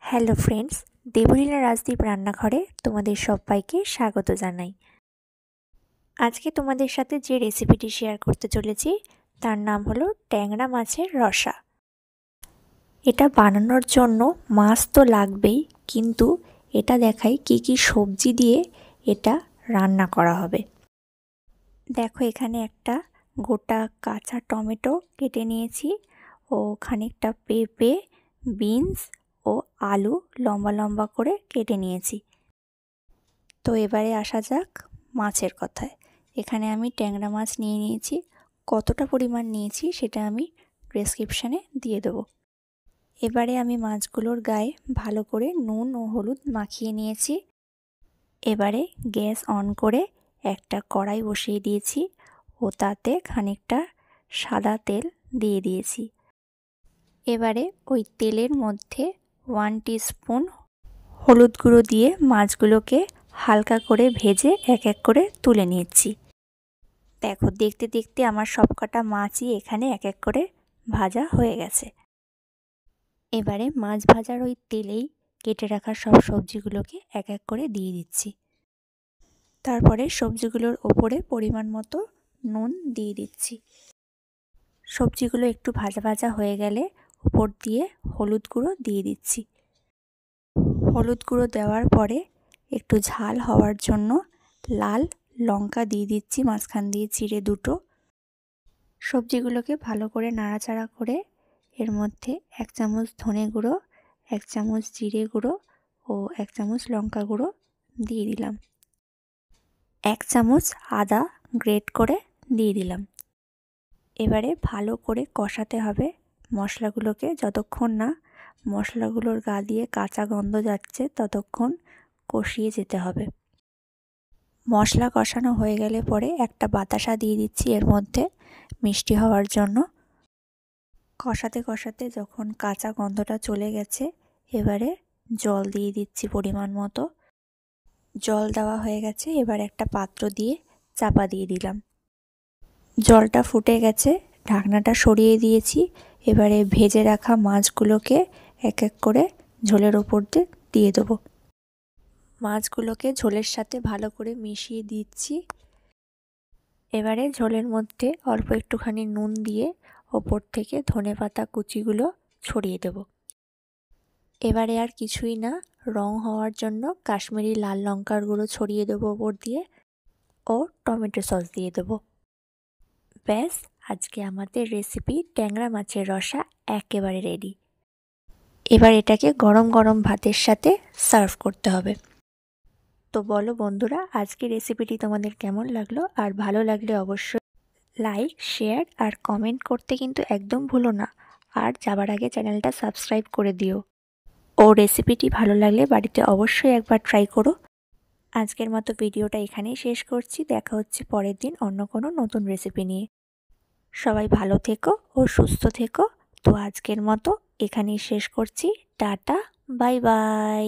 Hello friends, Debolina Rajdeep রান্নাঘরে তোমাদের সবাইকে স্বাগত জানাই। আজকে তোমাদের সাথে যে রেসিপিটি শেয়ার করতে চলেছি তার নাম হলো ট্যাংরা মাছের রসা। এটা বানানোর জন্য মাছ তো লাগবেই, কিন্তু এটা দেখাই কি কি সবজি দিয়ে এটা রান্না করা হবে। দেখো, এখানে একটা গোটা কাঁচা টমেটো কেটে নিয়েছি ও খানিকটা পেঁপে, বিনস ও আলু লম্বা লম্বা করে কেটে নিয়েছি। তো এবারে আসা যাক মাছের কথায়। এখানে আমি ট্যাংরা মাছ নিয়ে নিয়েছি। কতটা পরিমাণ নিয়েছি সেটা আমি ডেসক্রিপশানে দিয়ে দেবো। এবারে আমি মাছগুলোর গায়ে ভালো করে নুন ও হলুদ মাখিয়ে নিয়েছি। এবারে গ্যাস অন করে একটা কড়াই বসিয়ে দিয়েছি ও তাতে খানিকটা সাদা তেল দিয়ে দিয়েছি। এবারে ওই তেলের মধ্যে 1 টিস্পুন হলুদ গুঁড়ো দিয়ে মাছগুলোকে হালকা করে ভেজে এক এক করে তুলে নিচ্ছি। দেখো, দেখতে দেখতে আমার সবকটা মাছই এখানে এক এক করে ভাজা হয়ে গেছে। এবারে মাছ ভাজার ওই তেলেই কেটে রাখা সব সবজিগুলোকে এক এক করে দিয়ে দিচ্ছি। তারপরে সবজিগুলোর ওপরে পরিমাণ মতো নুন দিয়ে দিচ্ছি। সবজিগুলো একটু ভাজা ভাজা হয়ে গেলে উপর দিয়ে হলুদ গুঁড়ো দিয়ে দিচ্ছি। হলুদ গুঁড়ো দেওয়ার পরে একটু ঝাল হওয়ার জন্য লাল লঙ্কা দিয়ে দিচ্ছি, মাঝখান দিয়ে চিড়ে দুটো। সবজিগুলোকে ভালো করে নাড়াচাড়া করে এর মধ্যে 1 চামচ ধনে গুঁড়ো, 1 চামচ জিরে গুঁড়ো ও 1 চামচ লঙ্কা গুঁড়ো দিয়ে দিলাম। 1 চামচ আদা গ্রেট করে দিয়ে দিলাম। এবারে ভালো করে কষাতে হবে মশলাগুলোকে। যতক্ষণ না মশলাগুলোর গা দিয়ে কাঁচা গন্ধ যাচ্ছে ততক্ষণ কষিয়ে যেতে হবে। মশলা কষানো হয়ে গেলে পরে একটা বাতাসা দিয়ে দিচ্ছি এর মধ্যে মিষ্টি হওয়ার জন্য। কষাতে কষাতে যখন কাঁচা গন্ধটা চলে গেছে এবারে জল দিয়ে দিচ্ছি পরিমাণ মতো। জল দেওয়া হয়ে গেছে, এবার একটা পাত্র দিয়ে চাপা দিয়ে দিলাম। জলটা ফুটে গেছে, ঢাকনাটা সরিয়ে দিয়েছি। এবারে ভেজে রাখা মাছগুলোকে এক এক করে ঝোলের ওপর দিয়ে দেবো। মাছগুলোকে ঝোলের সাথে ভালো করে মিশিয়ে দিচ্ছি। এবারে ঝোলের মধ্যে অল্প একটুখানি নুন দিয়ে ওপর থেকে ধনেপাতা কুচিগুলো ছড়িয়ে দেব। এবারে আর কিছুই না, রং হওয়ার জন্য কাশ্মীরি লাল লঙ্কার গুঁড়ো ছড়িয়ে দেবো ওপর দিয়ে ও টমেটো সস দিয়ে দেবো। ব্যাস, আজকে আমাদের রেসিপি ট্যাংরা মাছের রসা একেবারে রেডি। এবার এটাকে গরম গরম ভাতের সাথে সার্ভ করতে হবে। তো বলো বন্ধুরা, আজকের রেসিপিটি তোমাদের কেমন লাগলো? আর ভালো লাগলে অবশ্যই লাইক, শেয়ার আর কমেন্ট করতে কিন্তু একদম ভুলো না। আর যাবার আগে চ্যানেলটা সাবস্ক্রাইব করে দিও। ও রেসিপিটি ভালো লাগলে বাড়িতে অবশ্যই একবার ট্রাই করো। আজকের মতো ভিডিওটা এখানেই শেষ করছি। দেখা হচ্ছে পরের দিন অন্য কোনো নতুন রেসিপি নিয়ে। সবাই ভালো থেকো ও সুস্থ থেকো। তো আজকের মতো এখানেই শেষ করছি। Tata, bye bye.